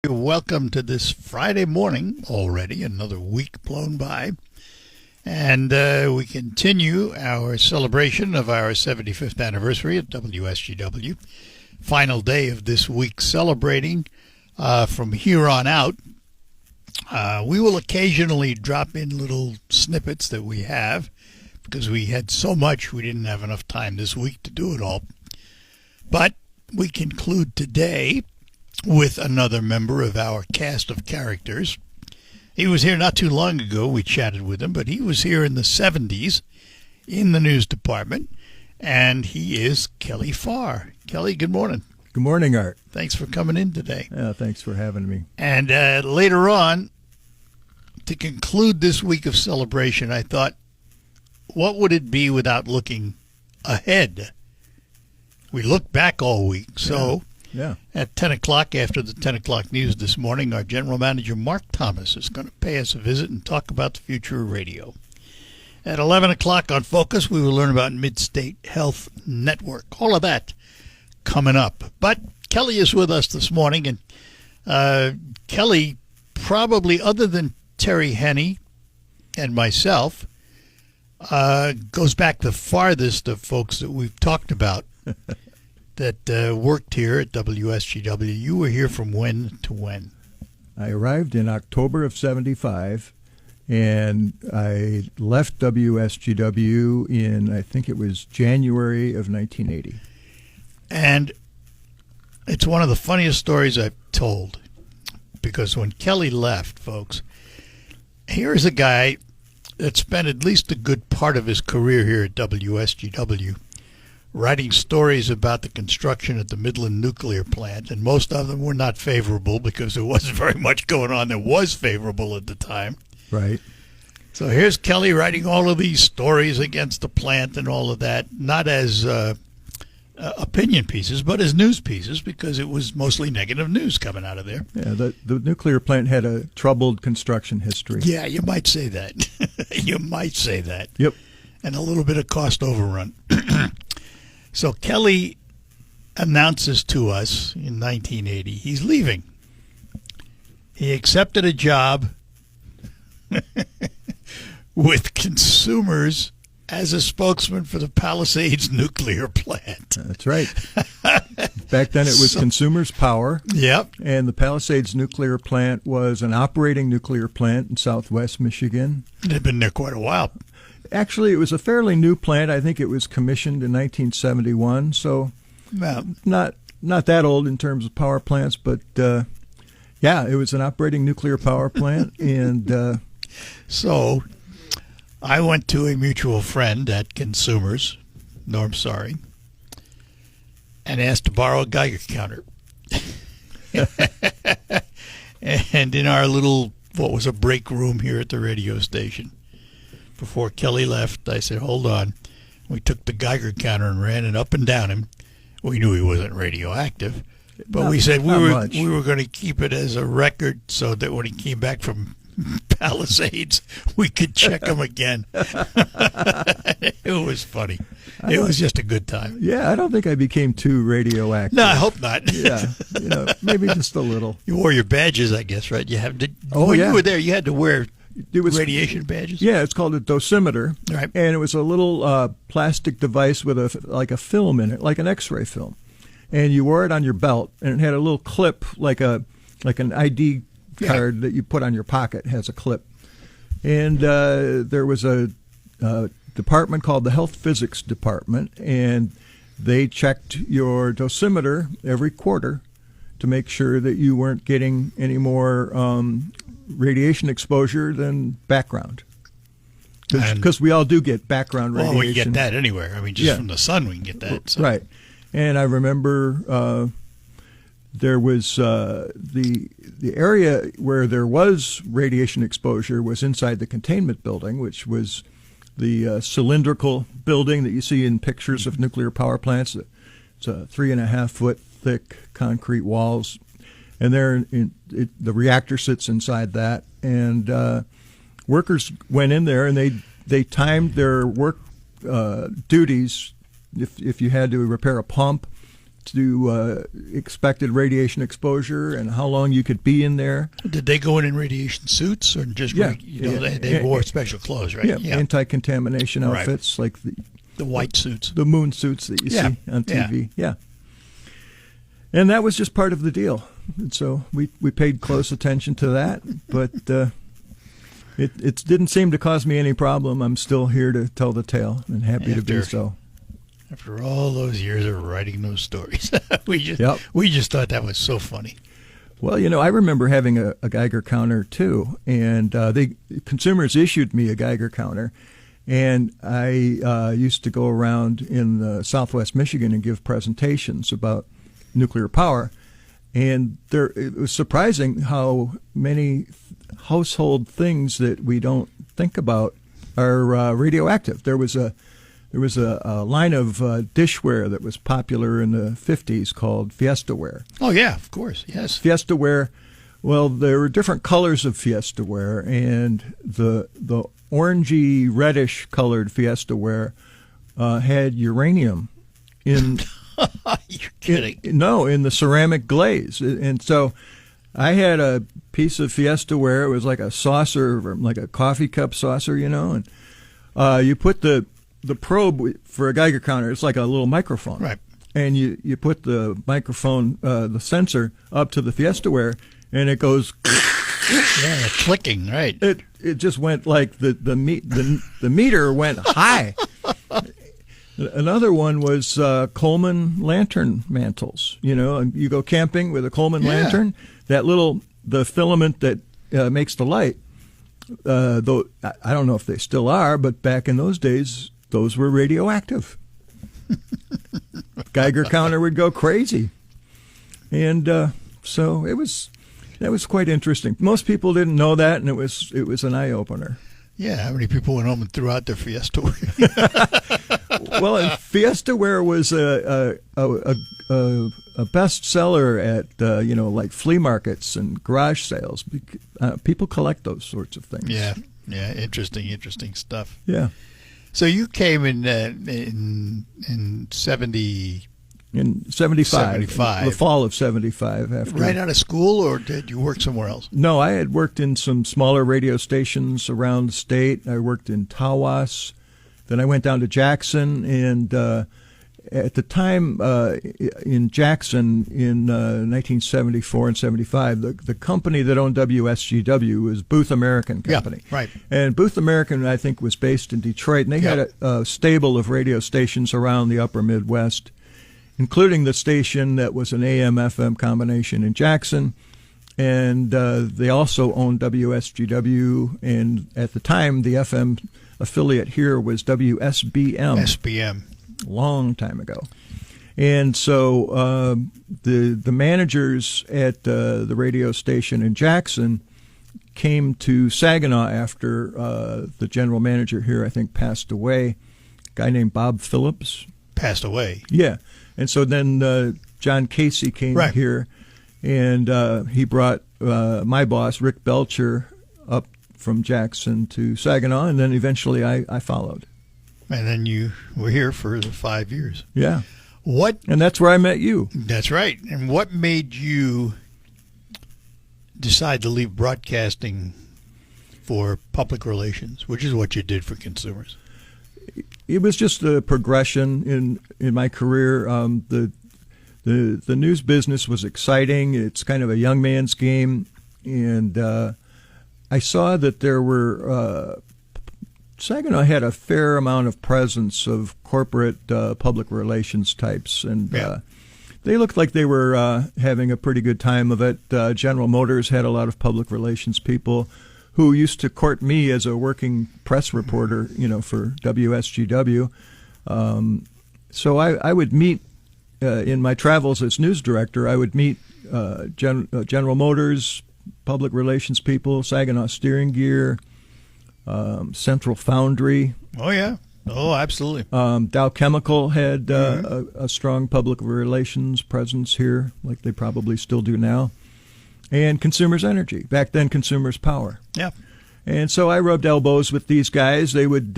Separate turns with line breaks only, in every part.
Welcome to this Friday morning already, another week blown by. And we continue our celebration of our 75th anniversary at WSGW. Final day of this week celebrating. From here on out, we will occasionally drop in little snippets that we have because we had so much we didn't have enough time this week to do it all. But we conclude today with another member of our cast of characters. He was here not too long ago. We chatted with him, but he was here in the 70s in the news department, and he is Kelly Farr. Kelly, good morning.
Good morning, Art.
Thanks for coming in today.
Yeah, thanks for having me.
And later on, to conclude this week of celebration, I thought, what would it be without looking ahead? We look back all week, so...
Yeah.
At 10 o'clock, after the 10 o'clock news this morning, our general manager, Mark Thomas, is going to pay us a visit and talk about the future of radio. At 11 o'clock on Focus, we will learn about Mid-State Health Network. All of that coming up. But Kelly is with us this morning, and Kelly, probably other than Terry Henney and myself, goes back the farthest of folks that we've talked about. That worked here at WSGW. You were here from when to when?
I arrived in October of 75, and I left WSGW in, I think it was January of 1980.
And it's one of the funniest stories I've told, because when Kelly left, folks, here's a guy that spent at least a good part of his career here at WSGW writing stories about the construction at the Midland nuclear plant, and most of them were not favorable because there wasn't very much going on that was favorable at the time.
Right.
So here's Kelly writing all of these stories against the plant and all of that, not as opinion pieces, but as news pieces, because it was mostly negative news coming out of there.
Yeah, the nuclear plant had a troubled construction history.
Yeah, you might say that. You might say that.
Yep.
And a little bit of cost overrun. So Kelly announces to us in 1980 he's leaving. He accepted a job with Consumers as a spokesman for the Palisades nuclear plant.
That's right. Back then it was Consumers Power.
Yep.
And the Palisades nuclear plant was an operating nuclear plant in southwest Michigan.
It had been there quite a while.
Actually, it was a fairly new plant. I think it was commissioned in 1971, so not that old in terms of power plants. But, yeah, it was an operating nuclear power plant. And
so I went to a mutual friend at Consumers, Norm Sorry, and asked to borrow a Geiger counter. And in our little, what was a break room here at the radio station, before Kelly left, I said, hold on. We took the Geiger counter and ran it up and down him. We knew he wasn't radioactive, but we said we were going to keep it as a record so that when he came back from Palisades, we could check him again. It was funny. It was just a good time.
Yeah, I don't think I became too radioactive.
No, I hope not.
Yeah, maybe just a little.
You wore your badges, I guess, right? You
You
were there, you had to wear radiation badges?
Yeah, it's called a dosimeter.
Right.
And it was a little plastic device with a film in it, like an X-ray film. And you wore it on your belt, and it had a little clip like an ID card that you put on your pocket. It has a clip. And there was a department called the Health Physics Department, and they checked your dosimeter every quarter to make sure that you weren't getting any more radiation exposure than background. Because we all do get background radiation.
Well, we get that anywhere. I mean, just from the sun we can get that. So.
Right. And I remember there was the area where there was radiation exposure was inside the containment building, which was the cylindrical building that you see in pictures of nuclear power plants. It's a 3.5-foot thick concrete walls. And the reactor sits inside that, and workers went in there and they timed their work duties. If you had to repair a pump, to expected radiation exposure and how long you could be in there.
Did they go in radiation suits or just they wore special clothes, right?
Yeah, anti-contamination outfits like
the white suits,
the moon suits that you see on TV. Yeah. And that was just part of the deal. And so we paid close attention to that, but it didn't seem to cause me any problem. I'm still here to tell the tale and happy to be so.
After all those years of writing those stories, we just thought that was so funny.
Well, I remember having a Geiger counter too, and consumers issued me a Geiger counter, and I used to go around in Southwest Michigan and give presentations about nuclear power, and it was surprising how many household things that we don't think about are radioactive. There was a line of dishware that was popular in the 50s called Fiestaware.
Oh, yeah, of course, yes.
Fiestaware, well, there were different colors of Fiestaware, and the orangey, reddish colored Fiestaware had uranium in...
You're kidding.
In the ceramic glaze. And so I had a piece of Fiestaware. It was like a saucer, like a coffee cup saucer, and you put the probe for a Geiger counter. It's like a little microphone.
Right.
And you put the microphone, the sensor, up to the Fiestaware, and it goes...
Yeah, clicking, right.
It just went like the meter went high. Another one was Coleman lantern mantles. You go camping with a Coleman lantern. The filament that makes the light. Though I don't know if they still are, but back in those days, those were radioactive. Geiger counter would go crazy, and so that was quite interesting. Most people didn't know that, and it was an eye opener.
Yeah, how many people went home and threw out their Fiestaware?
Well, Fiestaware was a bestseller at like flea markets and garage sales. People collect those sorts of things.
Yeah, interesting stuff.
Yeah.
So you came in 70.
In 75, the fall of 75. After
right out of school, or did you work somewhere else?
No, I had worked in some smaller radio stations around the state. I worked in Tawas. Then I went down to Jackson, and at the time in Jackson in 1974 and 75, the company that owned WSGW was Booth American Company.
Yeah, right.
And Booth American, I think, was based in Detroit, and they had a stable of radio stations around the upper Midwest, including the station that was an AM/FM combination in Jackson. And they also owned WSGW, and at the time, the FM affiliate here was WSBM.
SBM.
Long time ago. And so the managers at the radio station in Jackson came to Saginaw after the general manager here, I think, passed away, a guy named Bob Phillips.
Passed away?
Yeah. And so then John Casey came here, and he brought my boss, Rick Belcher, up from Jackson to Saginaw, and then eventually I followed.
And then you were here for 5 years.
Yeah.
What?
And that's where I met you.
That's right. And what made you decide to leave broadcasting for public relations, which is what you did for consumers?
It was just a progression in my career. The news business was exciting. It's kind of a young man's game, and I saw that there were Saginaw had a fair amount of presence of corporate public relations types, and they looked like they were having a pretty good time of it. General Motors had a lot of public relations people who used to court me as a working press reporter, for WSGW. So I would meet, in my travels as news director, I would meet General Motors, public relations people, Saginaw Steering Gear, Central Foundry.
Oh, yeah. Oh, absolutely.
Dow Chemical had a strong public relations presence here, like they probably still do now. And Consumers Energy, back then Consumers Power.
Yeah.
And so I rubbed elbows with these guys. They would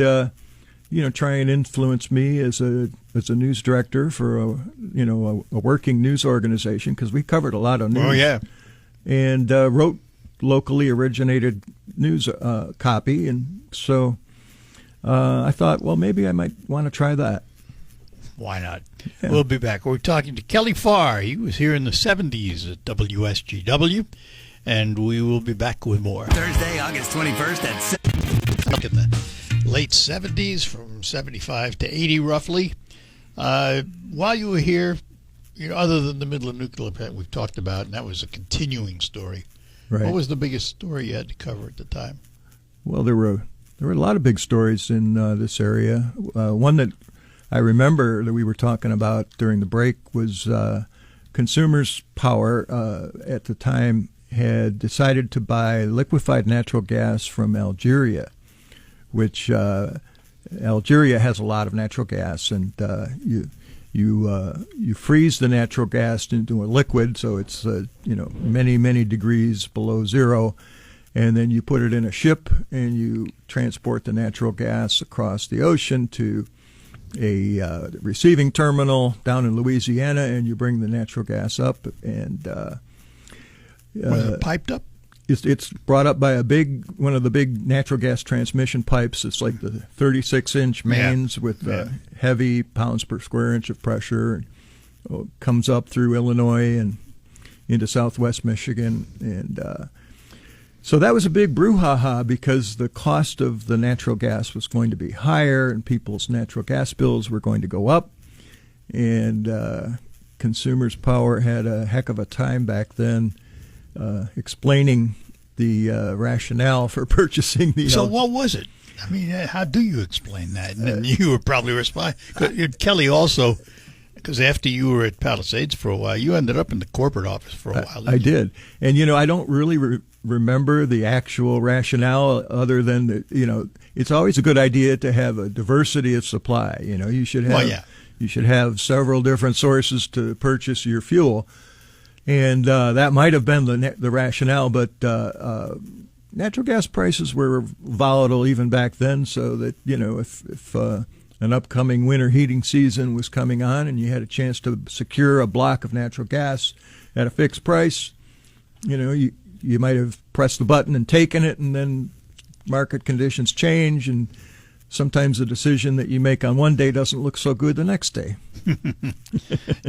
try and influence me as a news director for a working news organization, because we covered a lot of news.
Oh yeah,
and wrote locally originated news copy, and so I thought, well, maybe I might want to try that.
Why not?
Yeah.
We'll be back. We're talking to Kelly Farr. He was here in the 70s at WSGW, and we will be back with more.
Thursday, August 21st at 7.
Look at the late 70s, from 75 to 80 roughly. While you were here, other than the Midland nuclear plant we've talked about, and that was a continuing story.
Right.
What was the biggest story you had to cover at the time?
Well, there were a lot of big stories in this area. One that I remember that we were talking about during the break was Consumers Power at the time had decided to buy liquefied natural gas from Algeria, which Algeria has a lot of natural gas, and you freeze the natural gas into a liquid, so it's many degrees below zero, and then you put it in a ship and you transport the natural gas across the ocean to a receiving terminal down in Louisiana, and you bring the natural gas up, and
Was it piped up?
It's brought up by one of the big natural gas transmission pipes. It's like the 36-inch mains with heavy pounds per square inch of pressure. And comes up through Illinois and into southwest Michigan. And so that was a big brouhaha, because the cost of the natural gas was going to be higher and people's natural gas bills were going to go up. And Consumers Power had a heck of a time back then explaining the rationale for purchasing the.
So what was it? I mean, how do you explain that? And then you were probably responding. Kelly also, because after you were at Palisades for a while, you ended up in the corporate office for a while.
I did, and I don't really remember the actual rationale, other than that, it's always a good idea to have a diversity of supply. You should have you should have several different sources to purchase your fuel. And that might have been the rationale, but natural gas prices were volatile even back then, so that if an upcoming winter heating season was coming on and you had a chance to secure a block of natural gas at a fixed price, you might have pressed the button and taken it, and then market conditions change, and sometimes the decision that you make on one day doesn't look so good the next day.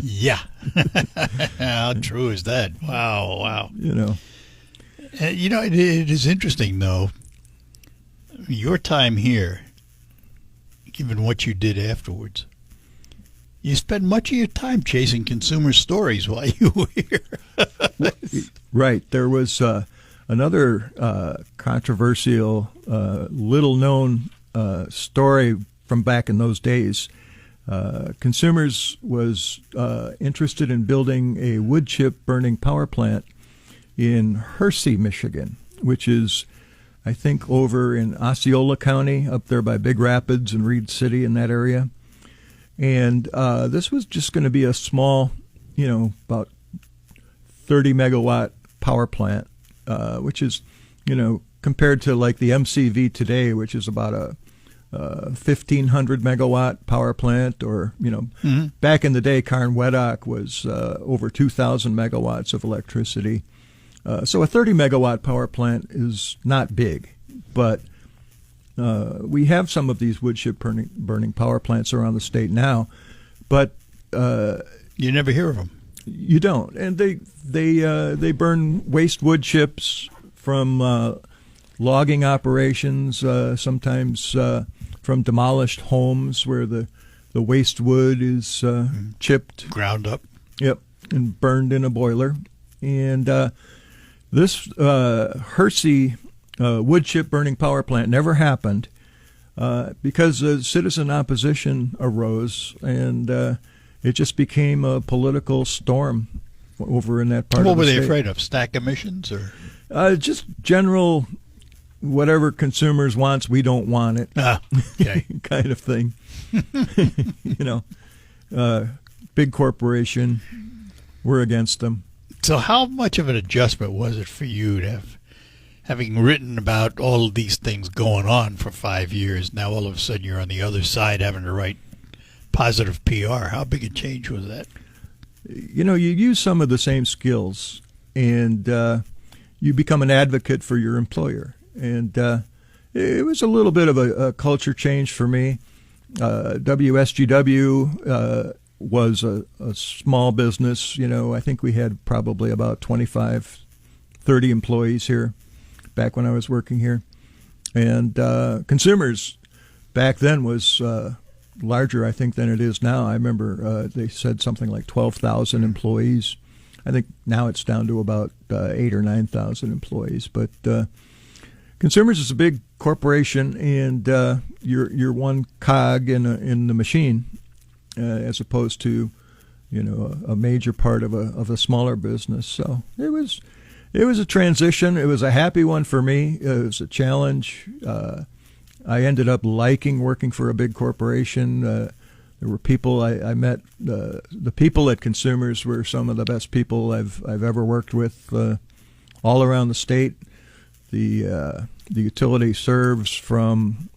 Yeah. How true is that? Wow. It is interesting, though, your time here, given what you did afterwards. You spent much of your time chasing consumer stories while you were here.
Right. There was another controversial, little-known story from back in those days. Consumers was interested in building a wood chip burning power plant in Hersey, Michigan, which is, I think, over in Osceola County, up there by Big Rapids and Reed City, in that area. And this was just going to be a small, about 30 megawatt power plant, which is, compared to like the MCV today, which is about a 1,500 megawatt power plant, or back in the day, Carn-Wedock was over 2,000 megawatts of electricity. So a 30 megawatt power plant is not big, but we have some of these wood chip burning power plants around the state now, but
you never hear of them.
You don't, and they burn waste wood chips from logging operations, sometimes from demolished homes where the waste wood is chipped,
ground up,
and burned in a boiler. And this Hersey wood chip burning power plant never happened because citizen opposition arose, and it just became a political storm over in that part of the state.
What were they afraid of? Stack emissions, or
just general whatever consumers wants, we don't want it.
Okay.
Kind of thing. Big corporation, we're against them.
So how much of an adjustment was it for you to have having written about all of these things going on for 5 years, now all of a sudden you're on the other side having to write positive PR. How big a change was that?
You know, you use some of the same skills, and you become an advocate for your employer. And it was a little bit of a culture change for me. WSGW was a small business. You know, I think we had probably about 25, 30 employees here back when I was working here. And Consumers back then was larger, I think, than it is now. I remember they said something like 12,000 employees. I think now it's down to about 8,000 or 9,000 employees. But Consumers is a big corporation, and you're one cog in the machine, as opposed to, you know, a major part of a smaller business. So it was a transition. It was a happy one for me. It was a challenge. I ended up liking working for a big corporation. There were people I met. The people at Consumers were some of the best people I've ever worked with, all around the state. The utility serves from,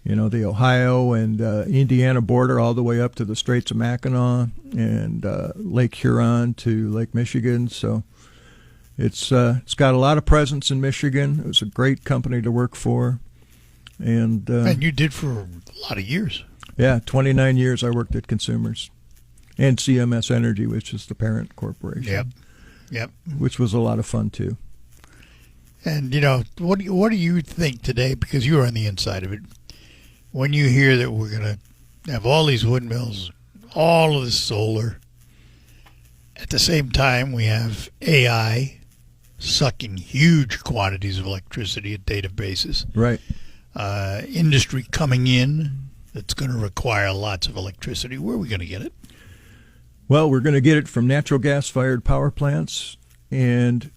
you know, the Ohio and Indiana border all the way up to the Straits of Mackinac and Lake Huron to Lake Michigan. So it's got a lot of presence in Michigan. It was a great company to work for. And
you did for a lot of years.
Yeah, 29 years I worked at Consumers and CMS Energy, which is the parent corporation.
Yep.
Which was a lot of fun too.
And, you know, what do you think today, because you were on the inside of it, when you hear that we're going to have all these windmills, all of this solar, at the same time we have AI sucking huge quantities of electricity at databases.
Right.
Industry coming in that's going to require lots of electricity. Where are we going to get it?
Well, we're going to get it from natural gas-fired power plants and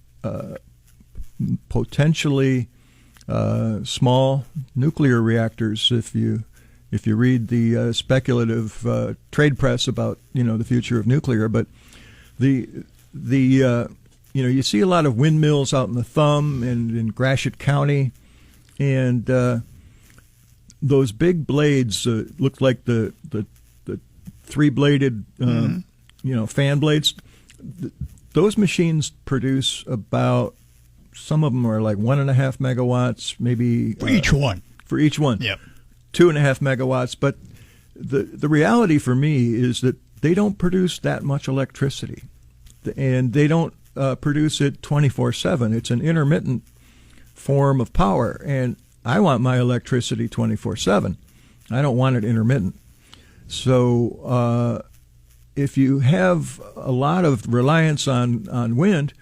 potentially small nuclear reactors. If you read the speculative trade press about, you know, the future of nuclear, but you know, you see a lot of windmills out in the Thumb and in Gratiot County, and those big blades look like the three-bladed you know, fan blades. Those machines produce about, some of them are like 1.5 megawatts, maybe
for each one.
For each one,
yep,
2.5 megawatts. But the reality for me is that they don't produce that much electricity, and they don't produce it 24/7. It's an intermittent form of power, and I want my electricity 24/7. I don't want it intermittent. So if you have a lot of reliance on wind,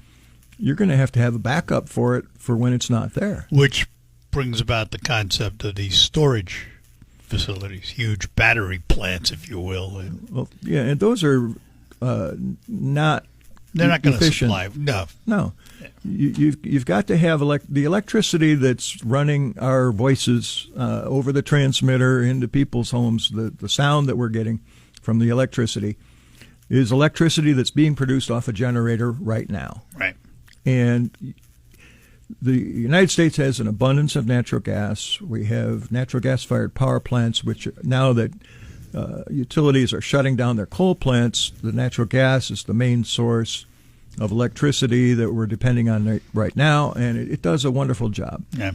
you're going to have a backup for it for when it's not there.
Which brings about the concept of these storage facilities, huge battery plants, if you will.
Well, yeah, and those are not.
They're not going to
efficient.
supply.
No. You've got to have the electricity that's running our voices over the transmitter into people's homes. The sound that we're getting from the electricity is electricity that's being produced off a generator right now.
Right.
And the United States has an abundance of natural gas. We have natural gas-fired power plants, which now that utilities are shutting down their coal plants, the natural gas is the main source of electricity that we're depending on right now, and it does a wonderful job.
Yeah.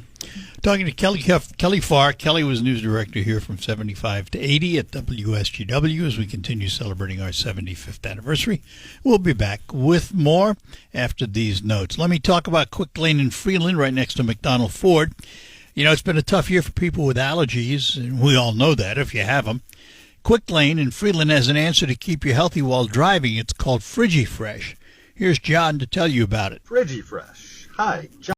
Talking to Kelly Farr. Kelly was news director here from 75 to 80 at WSGW as we continue celebrating our 75th anniversary. We'll be back with more after these notes. Let me talk about Quick Lane in Freeland, right next to McDonald Ford. You know, it's been a tough year for people with allergies, and we all know that if you have them. Quick Lane in Freeland has an answer to keep you healthy while driving. It's called FrigiFresh. Here's John to tell you about it.
FrigiFresh. Hi, John.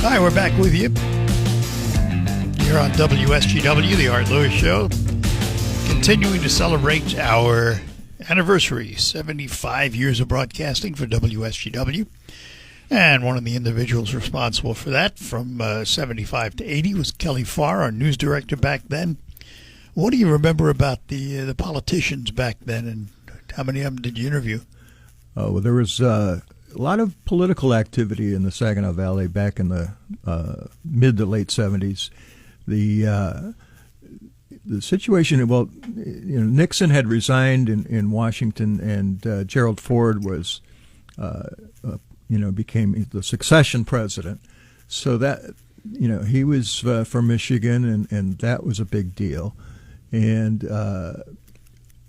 Hi, we're back with you. You're on WSGW, the Art Lewis Show, continuing to celebrate our anniversary, 75 years of broadcasting for WSGW. And one of the individuals responsible for that from 75 to 80 was Kelly Farr, our news director back then. What do you remember about the politicians back then, and how many of them did you interview?
Oh, well, there was a lot of political activity in the Saginaw Valley back in the mid to late 70s. The situation, well, Nixon had resigned in Washington, and Gerald Ford was, became the succession president. So that, he was from Michigan, and that was a big deal. And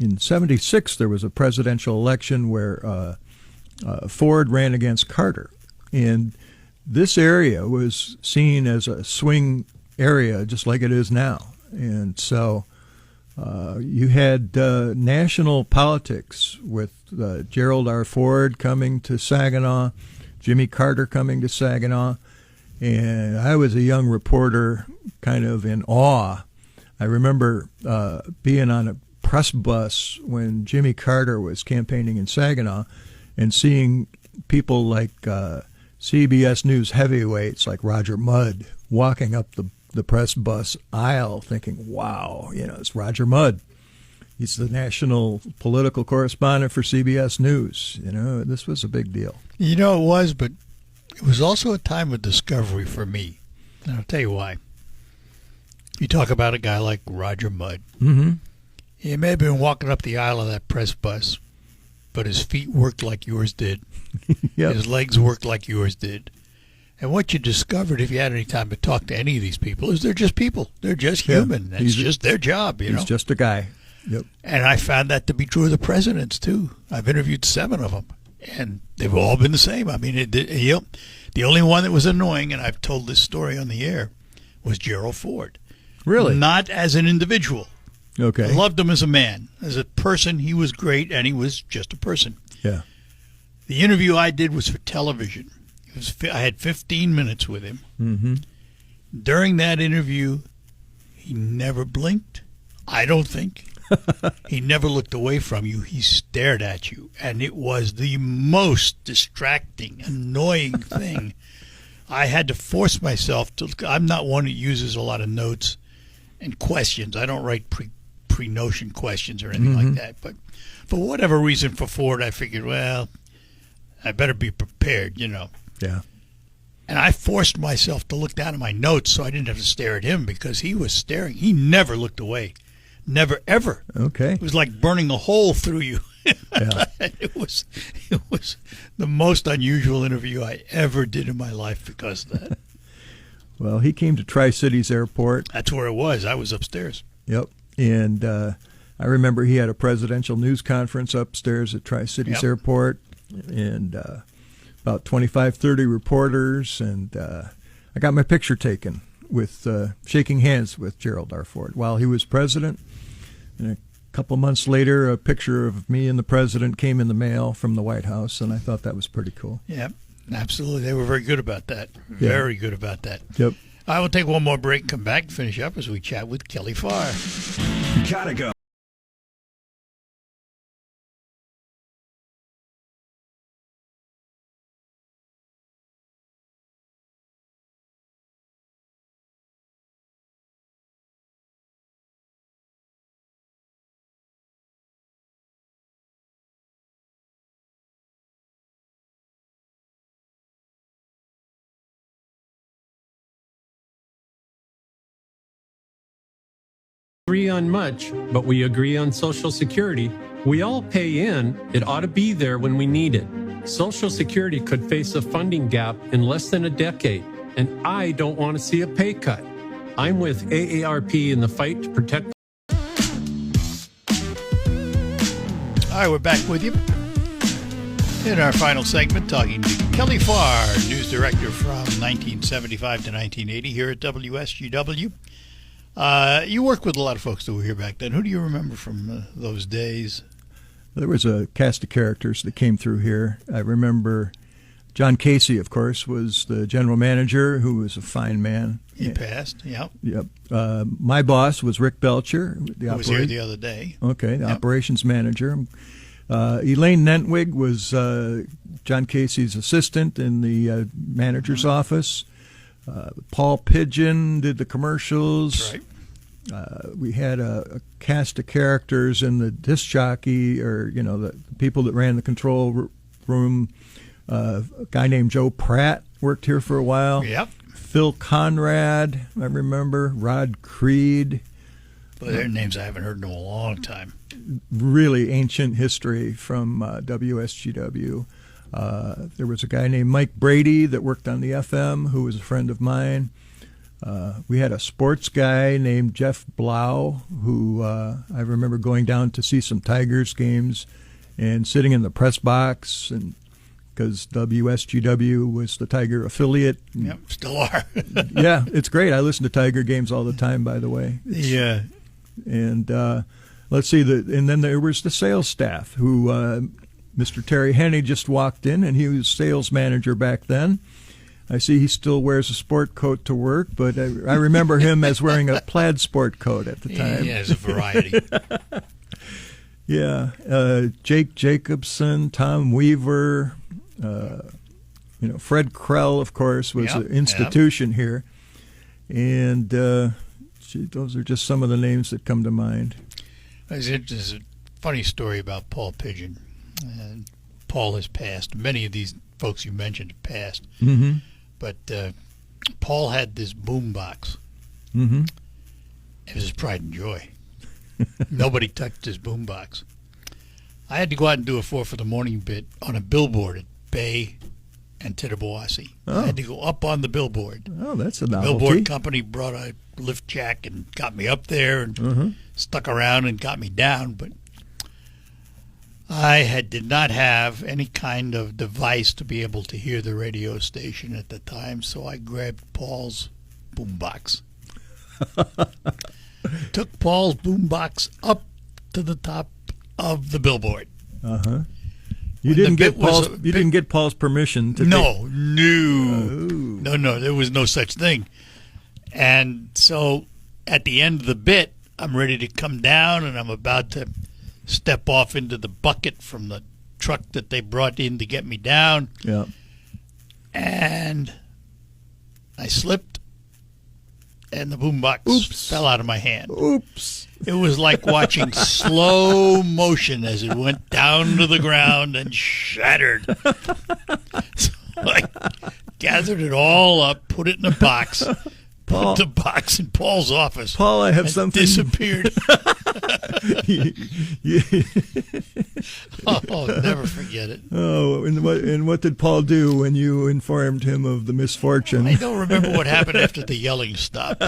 in '76, there was a presidential election where Ford ran against Carter. And this area was seen as a swing area, just like it is now. And so you had national politics with Gerald R. Ford coming to Saginaw, Jimmy Carter coming to Saginaw. And I was a young reporter, kind of in awe. I remember being on a press bus when Jimmy Carter was campaigning in Saginaw and seeing people like CBS News heavyweights like Roger Mudd walking up the press bus aisle thinking, wow, it's Roger Mudd. He's the national political correspondent for CBS News. This was a big deal.
It was, but it was also a time of discovery for me. And I'll tell you why. You talk about a guy like Roger Mudd.
Mm-hmm.
He may have been walking up the aisle of that press bus, but his feet worked like yours did.
Yep.
His legs worked like yours did. And what you discovered, if you had any time to talk to any of these people, is they're just people. They're just human. That's just their job,
He's just a guy. Yep.
And I found that to be true of the presidents, too. I've interviewed 7 of them, and they've all been the same. I mean, the only one that was annoying, and I've told this story on the air, was Gerald Ford.
Really?
Not as an individual.
Okay.
I loved him as a man. As a person, he was great, and he was just a person.
Yeah.
The interview I did was for television. I had 15 minutes with him.
Mm-hmm.
During that interview, he never blinked, I don't think. He never looked away from you. He stared at you, and it was the most distracting, annoying thing. I had to force myself to. I'm not one who uses a lot of notes and questions. I don't write pre-notion questions or anything like that. But for whatever reason, for Ford, I figured, well, I better be prepared,
Yeah.
And I forced myself to look down at my notes so I didn't have to stare at him because he was staring. He never looked away. Never, ever.
Okay.
It was like burning a hole through you.
Yeah.
It was the most unusual interview I ever did in my life because of that.
Well, he came to Tri-Cities Airport.
That's where it was. I was upstairs.
Yep. And I remember he had a presidential news conference upstairs at Tri-Cities Airport, and about 25, 30 reporters, and I got my picture taken with shaking hands with Gerald R. Ford while he was president. And a couple months later, a picture of me and the president came in the mail from the White House, and I thought that was pretty cool.
Yeah, absolutely. They were very good about that. Very good about that.
Yep.
I will take one more break and come back and finish up as we chat with Kelly Farr.
Gotta go.
Agree on much, but we agree on Social Security. We all pay in. It ought to be there when we need it. Social Security could face a funding gap in less than a decade, and I don't want to see a pay cut. I'm with AARP in the fight to protect.
All right, we're back with you in our final segment, talking to Kelly Farr, news director from 1975 to 1980 here at WSGW. You worked with a lot of folks that were here back then. Who do you remember from those days?
There was a cast of characters that came through here. I remember John Casey, of course, was the general manager, who was a fine man.
He passed, yep.
Yep. My boss was Rick Belcher.
He was here the other day.
Okay, the operations manager. Elaine Nentwig was John Casey's assistant in the manager's office. Paul Pigeon did the commercials.
That's right.
We had a cast of characters in the disc jockey, or the people that ran the control room. A guy named Joe Pratt worked here for a while.
Yep.
Phil Conrad, I remember. Rod Creed.
Well, their names I haven't heard in a long time.
Really ancient history from WSGW. There was a guy named Mike Brady that worked on the FM who was a friend of mine. We had a sports guy named Jeff Blau who I remember going down to see some Tigers games and sitting in the press box, and because WSGW was the Tiger affiliate.
Yep, still are.
Yeah, it's great. I listen to Tiger games all the time, by the way.
Yeah.
And let's see, and then there was the sales staff who Mr. Terry Henney just walked in, and he was sales manager back then. I see he still wears a sport coat to work, but I remember him as wearing a plaid sport coat at the time.
He has a variety.
Yeah, Jake Jacobson, Tom Weaver, Fred Krell, of course, was an institution here. And those are just some of the names that come to mind.
There's a funny story about Paul Pigeon. Paul has passed. Many of these folks you mentioned have passed.
Mm-hmm.
But Paul had this boom box.
Mm-hmm.
It was his pride and joy. Nobody touched his boom box. I had to go out and do a 4 for the morning bit on a billboard at Bay and Tittabawassee. I had to go up on the billboard.
Oh, that's a
The
novelty.
billboard company brought a lift jack and got me up there and stuck around and got me down. But I did not have any kind of device to be able to hear the radio station at the time, so I grabbed Paul's boombox. Took Paul's boombox up to the top of the billboard.
Uh-huh. You didn't get Paul's permission to
No, there was no such thing. And so at the end of the bit, I'm ready to come down, and I'm about to step off into the bucket from the truck that they brought in to get me down.
Yeah.
And I slipped, and the boombox fell out of my hand.
Oops.
It was like watching slow motion as it went down to the ground and shattered. So I gathered it all up, put it in a box, put the box in Paul's office.
Paul, I have
and
something.
Disappeared. Oh, never forget it.
Oh, and what did Paul do when you informed him of the misfortune?
I don't remember what happened after the yelling stopped.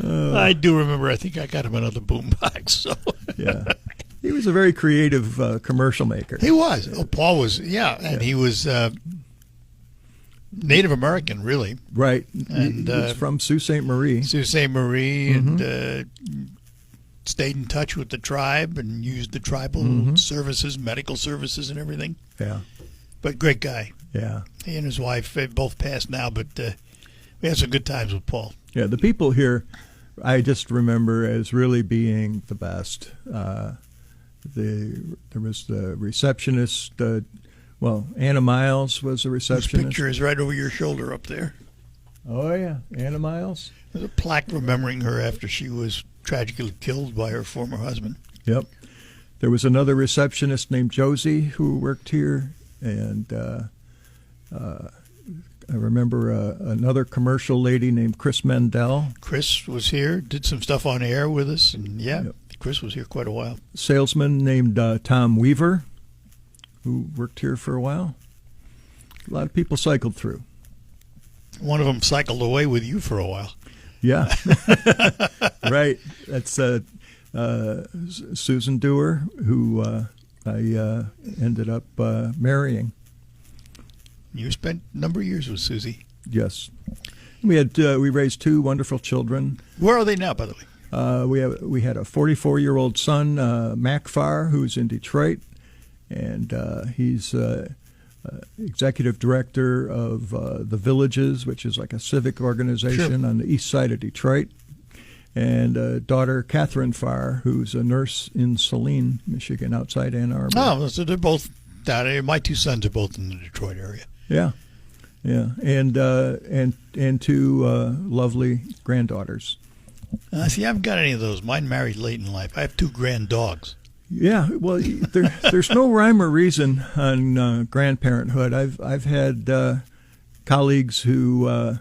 I do remember. I think I got him another boombox. So.
Yeah, he was a very creative commercial maker.
He was. Oh, Paul was. Yeah, and he was Native American, really.
Right.
And
he was from Sault Ste. Marie.
Sault Ste. Marie, and stayed in touch with the tribe and used the tribal services, medical services, and everything.
Yeah.
But great guy.
Yeah.
He and his wife, they both passed now, but we had some good times with Paul.
Yeah, the people here, I just remember as really being the best. There was the receptionist. Anna Miles was a
This
receptionist.
picture is right over your shoulder up there.
Oh yeah, Anna Miles.
There's a plaque remembering her after she was tragically killed by her former husband.
Yep. There was another receptionist named Josie who worked here, and I remember another commercial lady named Chris Mendel.
Chris was here, did some stuff on air with us, and Chris was here quite a while.
Salesman named Tom Weaver, who worked here for a while. A lot of people cycled through.
One of them cycled away with you for a while.
Yeah. Right. That's Susan Dewar, who I ended up marrying.
You spent a number of years with Susie.
Yes. We raised 2 wonderful children.
Where are they now, by the way?
We had a 44-year-old son, Mac Farr, who's in Detroit, and he's executive director of the Villages, which is like a civic organization on the east side of Detroit, and daughter Catherine Farr, who's a nurse in Saline, Michigan, outside Ann Arbor.
Oh, so they're both down there. My 2 sons are both in the Detroit area.
Yeah. Yeah, and two lovely granddaughters.
See, I haven't got any of those. Mine married late in life. I have 2 grand dogs.
Yeah, well, there's no rhyme or reason on grandparenthood. I've had colleagues who,